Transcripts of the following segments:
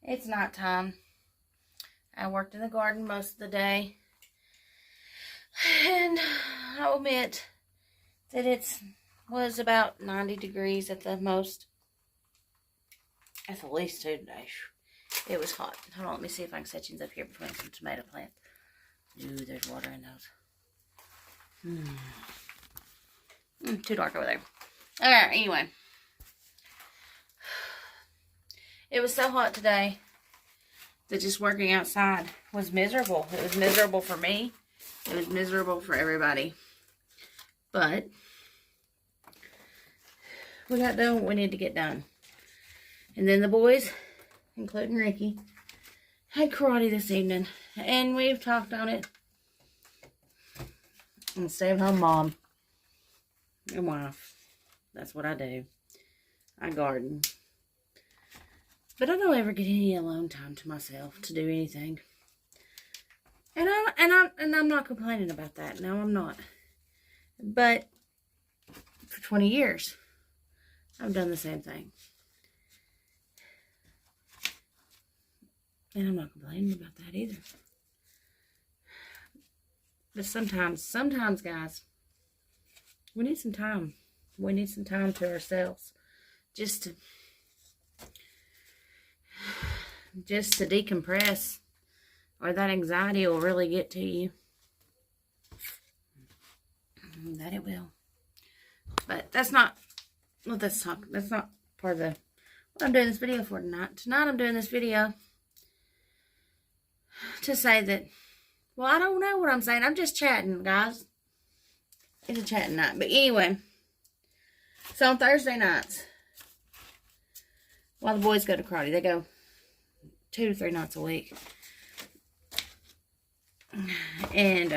It's nighttime. I worked in the garden most of the day. And I'll admit that it was about 90 degrees at the most. At the least 2 today. It was hot. Hold on, let me see if I can set you up here between some tomato plants. Ooh, there's water in those. Too dark over there. Alright, anyway. It was so hot today that just working outside was miserable. It was miserable for me. It was miserable for everybody. But we got done what we needed to get done. And then the boys, including Ricky, had karate this evening. And we've talked on it. And stay-at-home mom and wife. That's what I do. I garden. But I don't ever get any alone time to myself to do anything. And I'm not complaining about that. No, I'm not. But for 20 years, I've done the same thing. And I'm not complaining about that either. But sometimes, guys, we need some time. We need some time to ourselves. Just to decompress, or that anxiety will really get to you. That it will. But that's not what that's not part of what I'm doing this video for tonight. Tonight I'm doing this video to say that, well, I don't know what I'm saying. I'm just chatting, guys. It's a chatting night. But anyway, so on Thursday nights, while the boys go to karate, they go 2 to 3 nights a week. And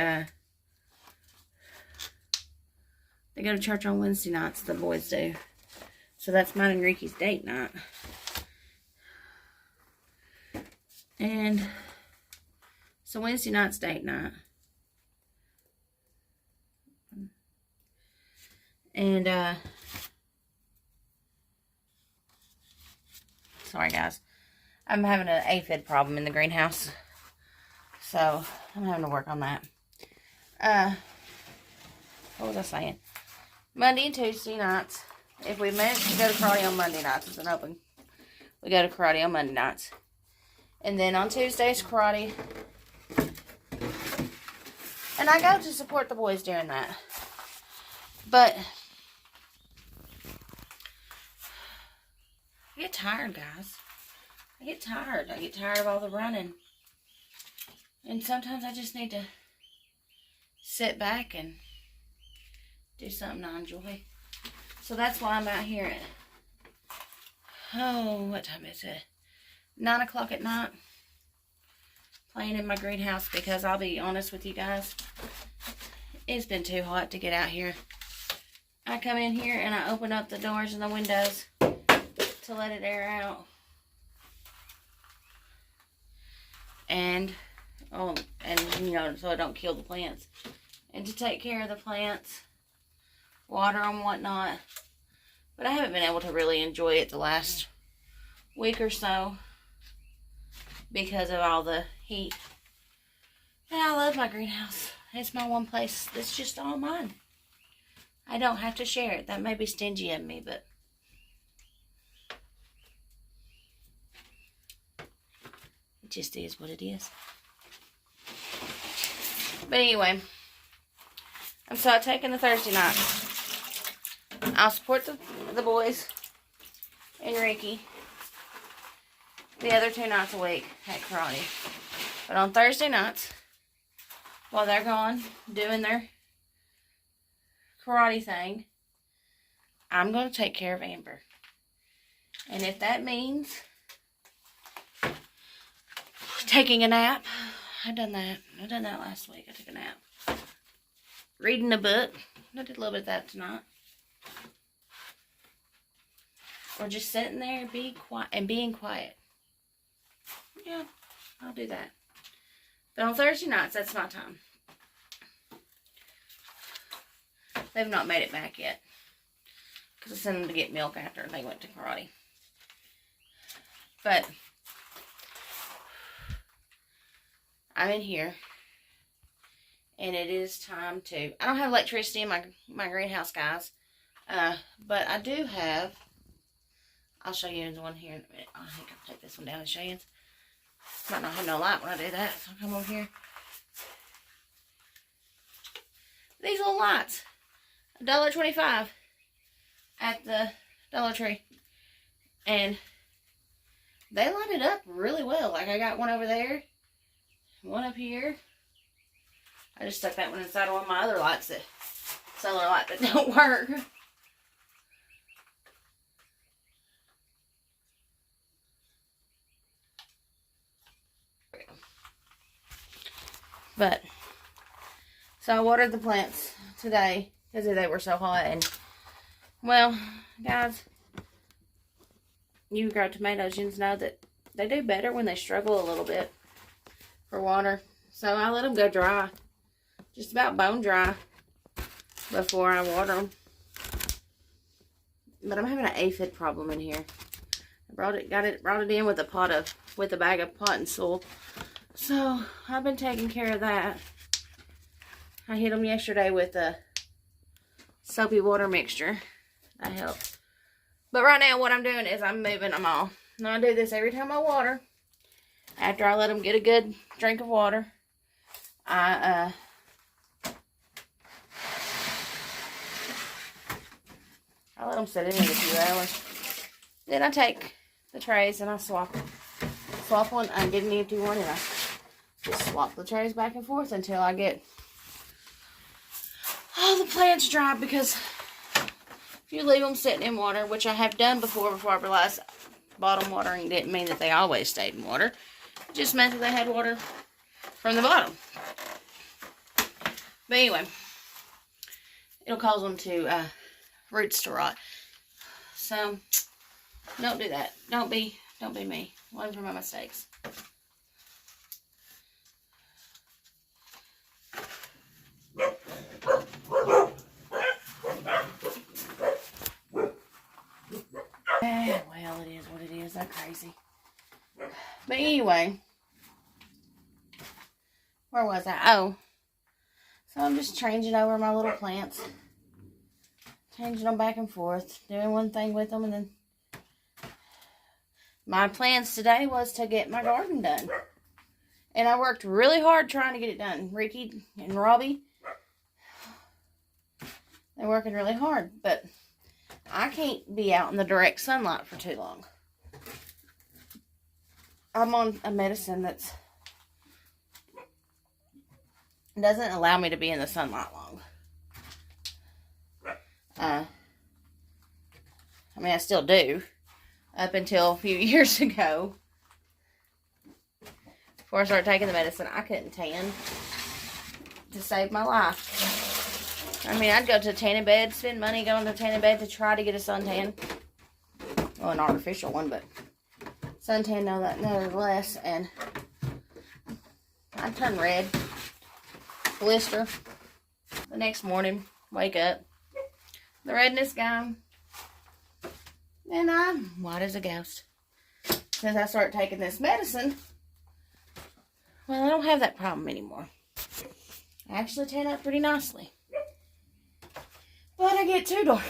they go to church on Wednesday nights, the boys do. So that's mine and Ricky's date night. And so Wednesday night's date night. And sorry guys. I'm having an aphid problem in the greenhouse. So, I'm having to work on that. What was I saying? Monday and Tuesday nights. If we manage to go to karate on Monday nights, it's an open. We go to karate on Monday nights. And then on Tuesdays, karate. And I go to support the boys during that. But I get tired, guys. I get tired. I get tired of all the running. And sometimes I just need to sit back and do something I enjoy. So that's why I'm out here at, what time is it? 9 o'clock at night. Playing in my greenhouse, because I'll be honest with you guys, it's been too hot to get out here. I come in here and I open up the doors and the windows to let it air out. And you know, so I don't kill the plants. And to take care of the plants, water them, whatnot. But I haven't been able to really enjoy it the last week or so because of all the heat. And I love my greenhouse. It's my one place that's just all mine. I don't have to share it. That may be stingy of me, but it just is what it is. But anyway, so I take in the Thursday night. I'll support the boys and Ricky the other 2 nights a week at karate. But on Thursday nights, while they're gone doing their karate thing, I'm going to take care of Amber. And if that means taking a nap, I've done that. I done that last week. I took a nap. Reading a book. I did a little bit of that tonight. Or just sitting there and being quiet. Yeah, I'll do that. But on Thursday nights, that's my time. They've not made it back yet. Because I sent them to get milk after they went to karate. But I'm in here. And it is time to... I don't have electricity in my greenhouse, guys. But I do have... I'll show you the one here in a minute. I think I'll take this one down and show you. Might not have no light when I do that, so I'll come over here. These little lights. $1.25 at the Dollar Tree. And they light it up really well. Like, I got one over there. One up here. I just stuck that one inside one of my other lights, that solar light that don't work. But, so I watered the plants today because they were so hot. And, well, guys, you grow tomatoes, you know that they do better when they struggle a little bit for water. So I let them go dry, just about bone dry, before I water them. But I'm having an aphid problem in here. I brought it in with a bag of potting soil. So I've been taking care of that. I hit them yesterday with a soapy water mixture. That helped. But right now what I'm doing is I'm moving them all. Now I do this every time I water. After I let them get a good drink of water, I let them sit in it a few hours. Then I take the trays and I swap one. I get an empty one and I just swap the trays back and forth until I get all the plants dry. Because if you leave them sitting in water, which I have done before I realized bottom watering didn't mean that they always stayed in water. It just meant that they had water from the bottom. But anyway, it'll cause them to roots to rot. So don't do that. Don't be me. Learn from my mistakes. Well, it is what it is. They're crazy. But anyway, where was I? Oh, so I'm just changing over my little plants. Changing them back and forth. Doing one thing with them, and then my plans today was to get my garden done. And I worked really hard trying to get it done. Ricky and Robbie, they're working really hard. But I can't be out in the direct sunlight for too long. I'm on a medicine that doesn't allow me to be in the sunlight long. I mean, I still do. Up until a few years ago. Before I started taking the medicine, I couldn't tan to save my life. I mean, I'd go to a tanning bed, spend money going to a tanning bed to try to get a suntan. Well, an artificial one, but suntan nevertheless. And I'd turn red. Blister. The next morning, wake up. The redness gone. And I'm white as a ghost. Since I started taking this medicine, well, I don't have that problem anymore. I actually tan up pretty nicely. But I get too dark.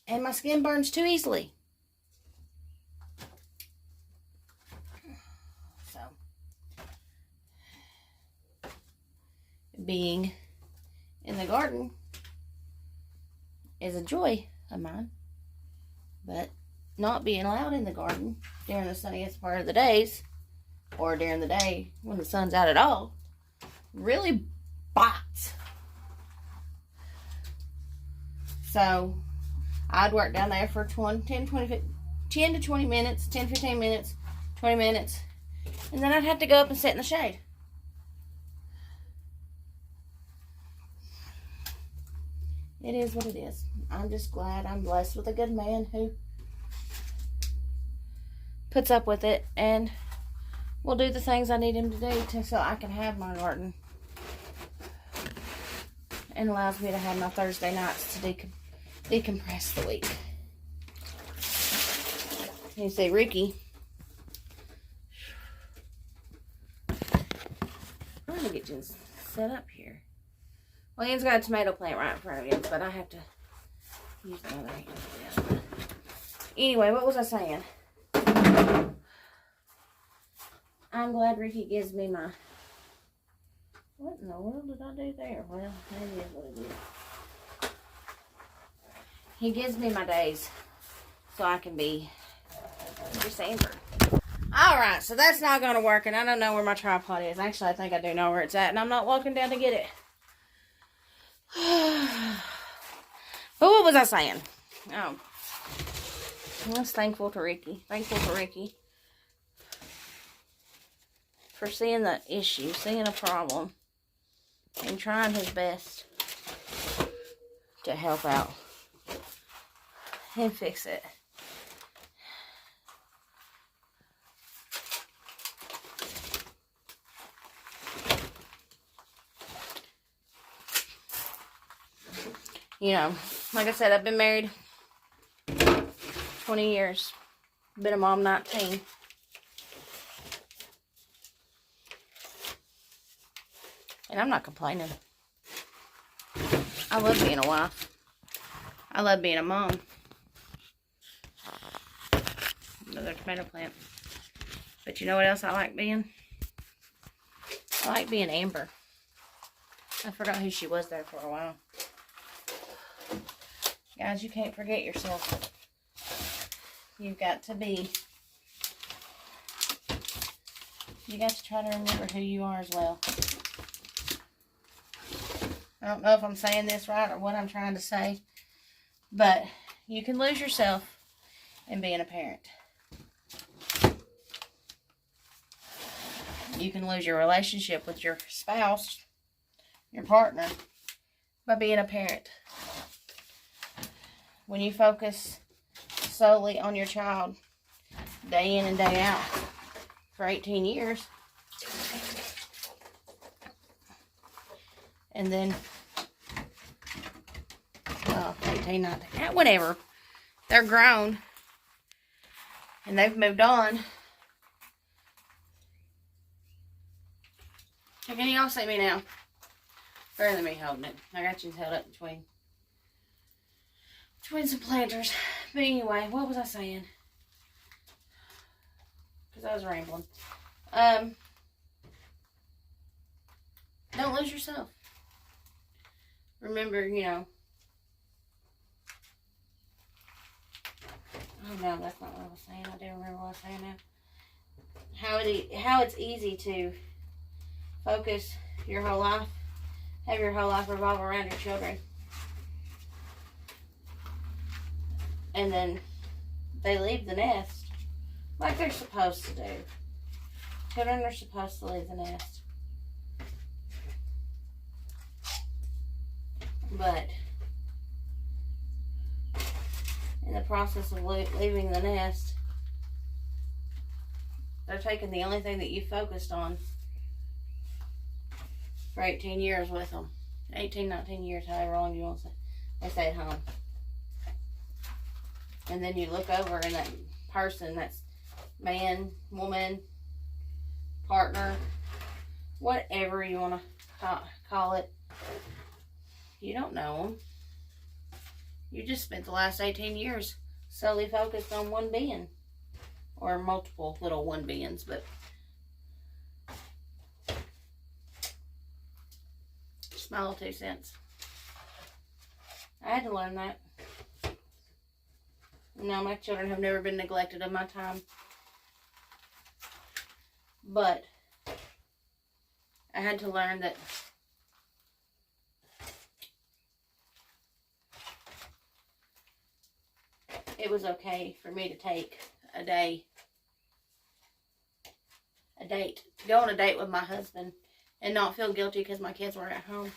And my skin burns too easily. So, being in the garden is a joy of mine. But not being allowed in the garden during the sunniest part of the days, or during the day when the sun's out at all, really bites. So I'd work down there for 10 to 20 minutes, 10, 15 minutes, 20 minutes, and then I'd have to go up and sit in the shade. It is what it is. I'm just glad I'm blessed with a good man who puts up with it and will do the things I need him to do so I can have my garden. And allows me to have my Thursday nights to decompress the week. You see, Ricky, trying to get you set up here. Well, Ian's got a tomato plant right in front of him, but I have to use the other hand. Anyway, what was I saying? I'm glad Ricky gives me my... What in the world did I do there? Well, that is what it is. He gives me my days so I can be just Amber. Alright, so that's not going to work, and I don't know where my tripod is. Actually, I think I do know where it's at, and I'm not walking down to get it. But what was I saying? Oh. I was thankful to Ricky. Thankful for Ricky. For seeing the issue, seeing a problem, and trying his best to help out and fix it. You know, like I said, I've been married 20 years. Been a mom 19. And I'm not complaining. I love being a wife. I love being a mom. Another tomato plant. But you know what else I like being? I like being Amber. I forgot who she was there for a while. Guys, you can't forget yourself. You've got to be... You got to try to remember who you are as well. I don't know if I'm saying this right or what I'm trying to say, but you can lose yourself in being a parent. You can lose your relationship with your spouse, your partner, by being a parent. When you focus solely on your child day in and day out for 18 years, and then 18, 19, whatever, they're grown and they've moved on. So can y'all see me now? Better than me holding it. I got you held up between some planters. But anyway, what was I saying? Because I was rambling. Don't lose yourself. Remember, you know. Oh no, that's not what I was saying. I do remember what I was saying now. How it's easy to focus your whole life, have your whole life revolve around your children. And then they leave the nest like they're supposed to do. Children are supposed to leave the nest. But in the process of leaving the nest, they're taking the only thing that you focused on for 18 years with them. 18, 19 years, however long you want to say. They stay at home. And then you look over and that person, that's man, woman, partner, whatever you want to call it, you don't know them. You just spent the last 18 years solely focused on one being. Or multiple little one beings, but just my little 2 cents. I had to learn that. No, my children have never been neglected of my time. But I had to learn that it was okay for me to take a date, to go on a date with my husband and not feel guilty because my kids were at home.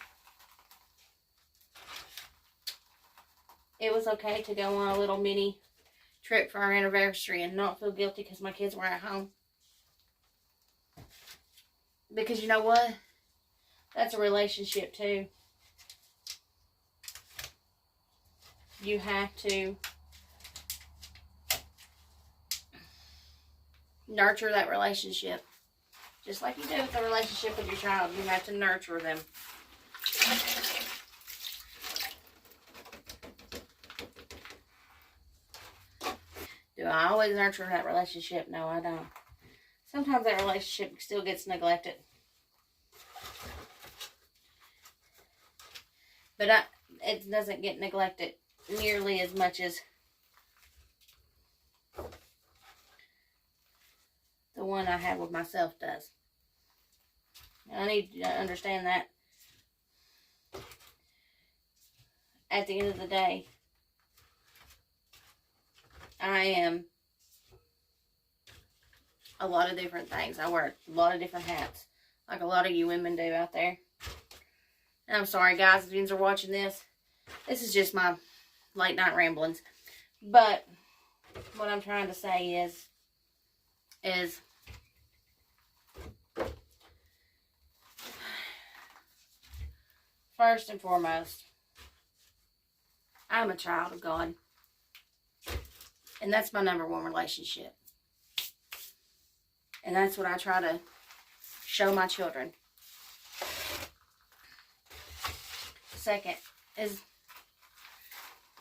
It was okay to go on a little mini trip for our anniversary and not feel guilty because my kids were at home. Because you know what? That's a relationship too. You have to nurture that relationship. Just like you do with a relationship with your child. You have to nurture them. Do I always nurture that relationship? No, I don't. Sometimes that relationship still gets neglected. But it doesn't get neglected nearly as much as the one I have with myself does. I need to understand that at the end of the day, I am a lot of different things. I wear a lot of different hats, like a lot of you women do out there. And I'm sorry, guys, if you are watching this. This is just my late night ramblings. But what I'm trying to say is first and foremost, I'm a child of God. And that's my number one relationship. And that's what I try to show my children. Second is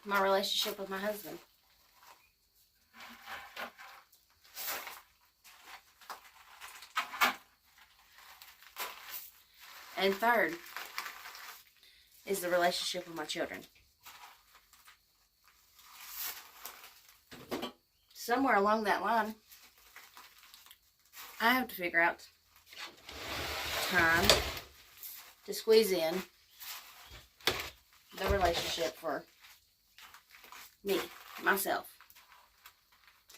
my relationship with my husband. And third is the relationship with my children. Somewhere along that line, I have to figure out time to squeeze in the relationship for me, myself.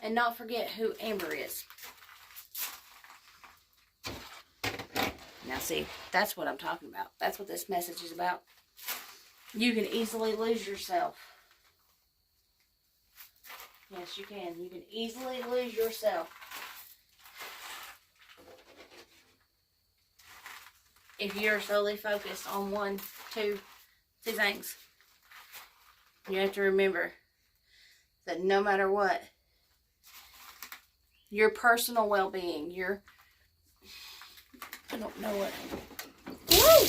And not forget who Amber is. Now see, that's what I'm talking about. That's what this message is about. You can easily lose yourself. Yes, you can. You can easily lose yourself if you're solely focused on two things. You have to remember that no matter what, your personal well-being, I don't know what. Woo!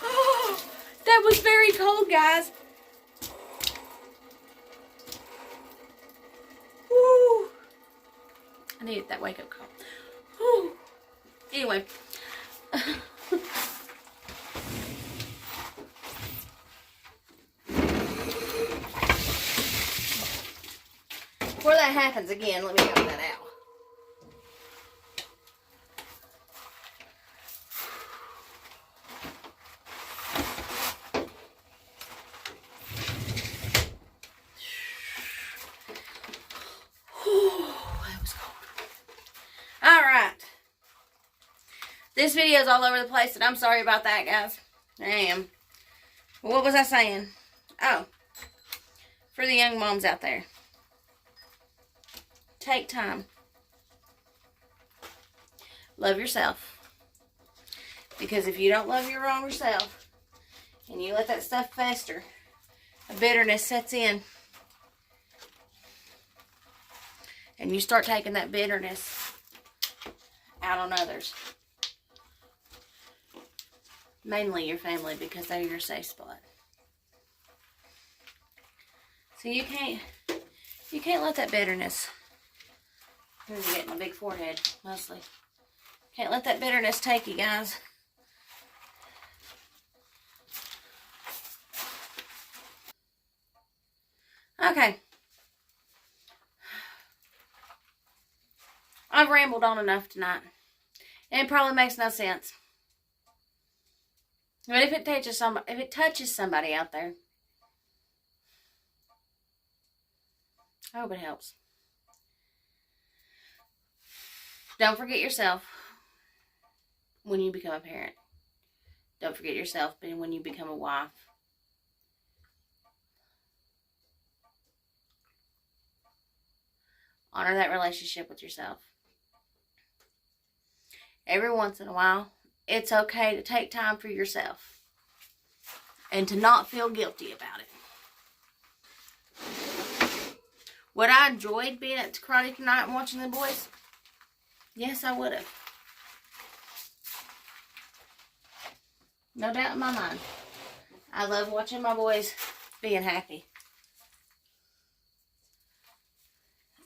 Oh, that was very cold, guys. Woo! I needed that wake-up call. Woo! Anyway. Before that happens again, let me get that out. That was cold. Alright. This video is all over the place, and I'm sorry about that, guys. I am. What was I saying? Oh. For the young moms out there. Take time. Love yourself. Because if you don't love your own self, and you let that stuff fester, a bitterness sets in. And you start taking that bitterness out on others. Mainly your family, because they're your safe spot. So you can't let that bitterness. I'm gonna get my big forehead, mostly. Can't let that bitterness take you, guys. Okay. I've rambled on enough tonight. And it probably makes no sense. But if it touches somebody out there, I hope it helps. Don't forget yourself when you become a parent. Don't forget yourself when you become a wife. Honor that relationship with yourself. Every once in a while, it's okay to take time for yourself. And to not feel guilty about it. Would I enjoyed being at karate tonight and watching the boys? Yes, I would have. No doubt in my mind. I love watching my boys being happy.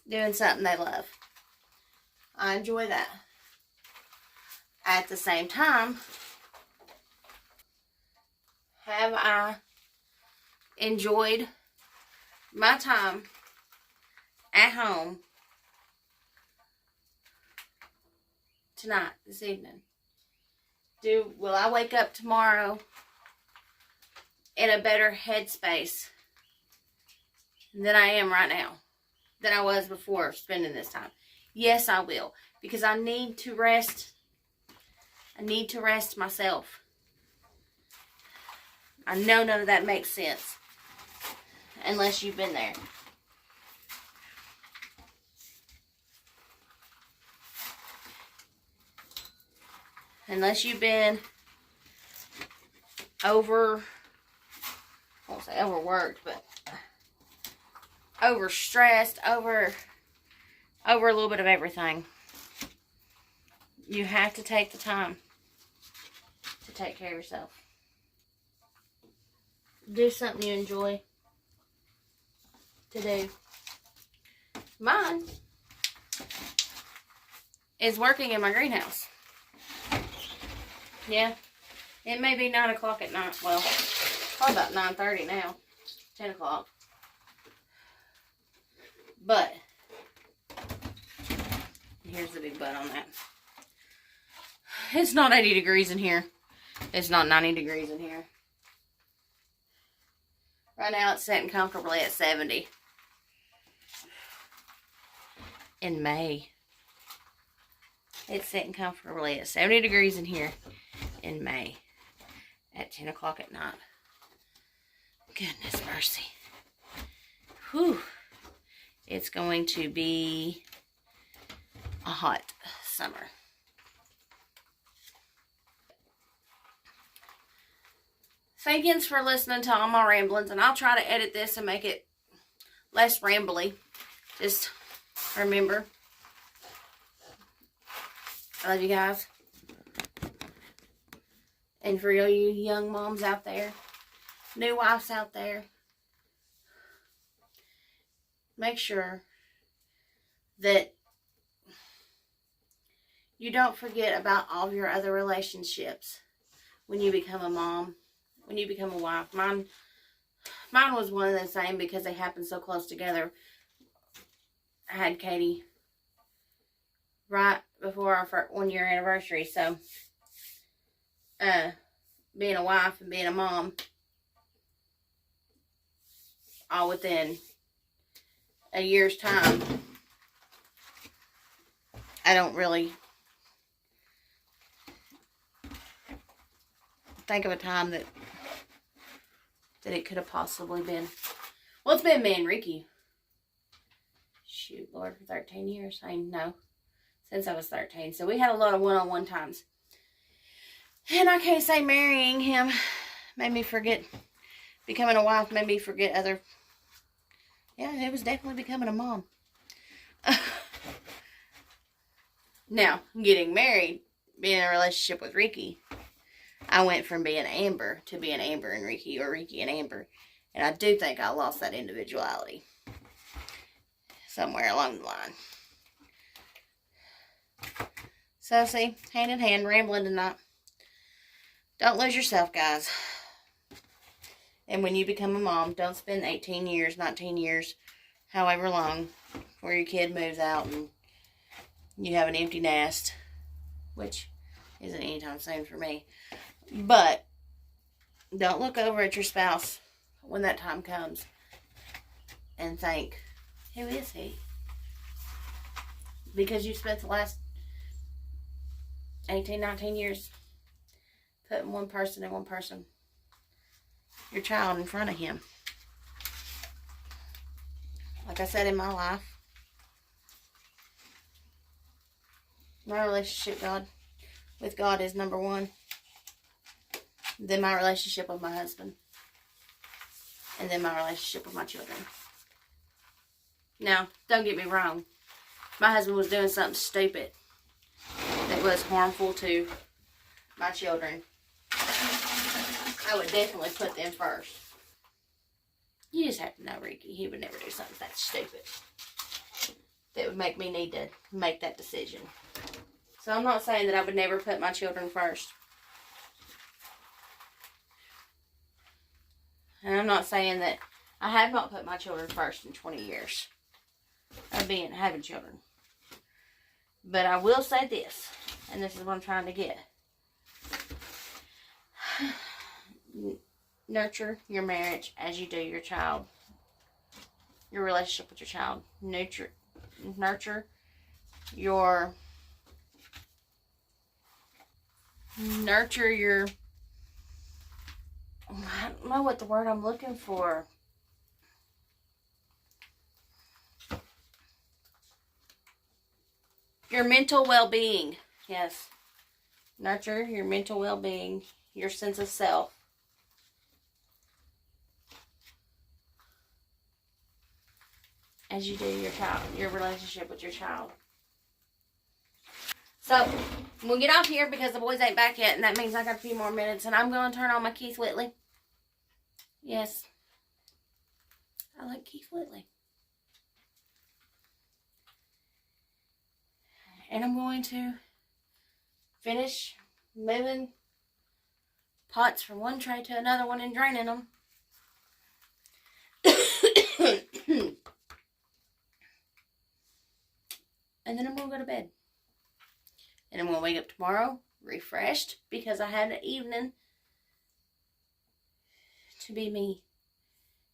Doing something they love. I enjoy that. At the same time, have I enjoyed my time at home tonight, this evening? Will I wake up tomorrow in a better headspace than I am right now, than I was before spending this time? Yes, I will, because I need to rest. I need to rest myself. I know none of that makes sense unless you've been there. Unless you've been I won't say overworked, but overstressed, over a little bit of everything. You have to take the time to take care of yourself. Do something you enjoy to do. Mine is working in my greenhouse. Yeah, it may be 9 o'clock at night. Well, probably about 9:30 now, 10 o'clock. But, here's the big but on that. It's not 80 degrees in here. It's not 90 degrees in here. Right now it's sitting comfortably at 70. In May. It's sitting comfortably at 70 degrees in here in May at 10 o'clock at night. Goodness mercy. Whew. It's going to be a hot summer. Thanks for listening to all my ramblings, and I'll try to edit this and make it less rambly. Just remember, I love you guys. And for all you young moms out there, new wives out there, make sure that you don't forget about all of your other relationships when you become a mom, when you become a wife. Mine was one of the same because they happened so close together. I had Katie right before our 1 year anniversary, so being a wife and being a mom all within a year's time. I don't really think of a time that it could have possibly been. Well, it's been me and Ricky. Shoot, Lord, for 13 years. I know. Since I was 13. So we had a lot of one-on-one times. And I can't say marrying him made me forget. Becoming a wife made me forget other. Yeah, it was definitely becoming a mom. Now, getting married, being in a relationship with Ricky, I went from being Amber to being Amber and Ricky, or Ricky and Amber. And I do think I lost that individuality somewhere along the line. So, see, hand in hand, rambling tonight. Don't lose yourself, guys. And when you become a mom, don't spend 18 years, 19 years, however long, before your kid moves out and you have an empty nest, which isn't anytime soon for me. But don't look over at your spouse when that time comes and think, who is he? Because you spent the last 18, 19 years putting one person, your child, in front of him. Like I said, in my life, my relationship with God is number one. Then my relationship with my husband. And then my relationship with my children. Now, don't get me wrong. My husband was doing something stupid. was harmful to my children, I would definitely put them first. You just have to know Ricky. He would never do something that stupid that would make me need to make that decision. So I'm not saying that I would never put my children first. And I'm not saying that I have not put my children first in 20 years of having children. But I will say this, and this is what I'm trying to get. Nurture your marriage as you do your child. Your relationship with your child. Nurture your I don't know what the word I'm looking for. Your mental well-being. Yes. Nurture your mental well-being, your sense of self. As you do your relationship with your child. So, we'll get off here because the boys ain't back yet, and that means I got a few more minutes, and I'm going to turn on my Keith Whitley. Yes. I like Keith Whitley. And I'm going to finish moving pots from one tray to another one and draining them. And then I'm going to go to bed. And I'm going to wake up tomorrow refreshed because I had an evening to be me,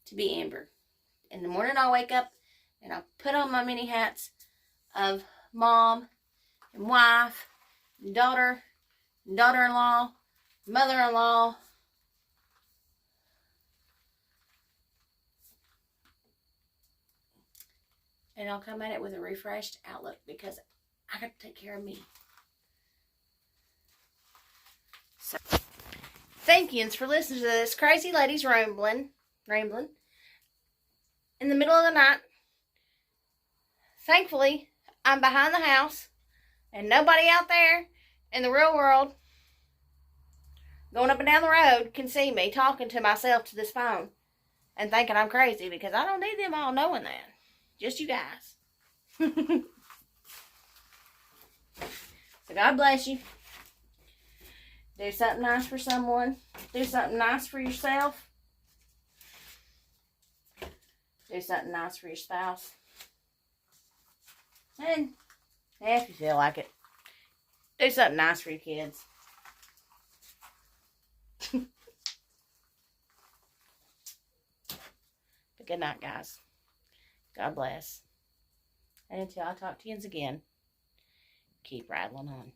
to be Amber. In the morning I'll wake up and I'll put on my mini hats of mom and wife and daughter and daughter-in-law, mother-in-law. And I'll come at it with a refreshed outlook because I got to take care of me. So, thank yous for listening to this crazy lady's rambling in the middle of the night. Thankfully, I'm behind the house and nobody out there in the real world going up and down the road can see me talking to myself to this phone and thinking I'm crazy because I don't need them all knowing that. Just you guys. So God bless you. Do something nice for someone. Do something nice for yourself. Do something nice for your spouse. And if you feel like it, do something nice for your kids. But good night, guys. God bless. And until I talk to you again, keep rattling on.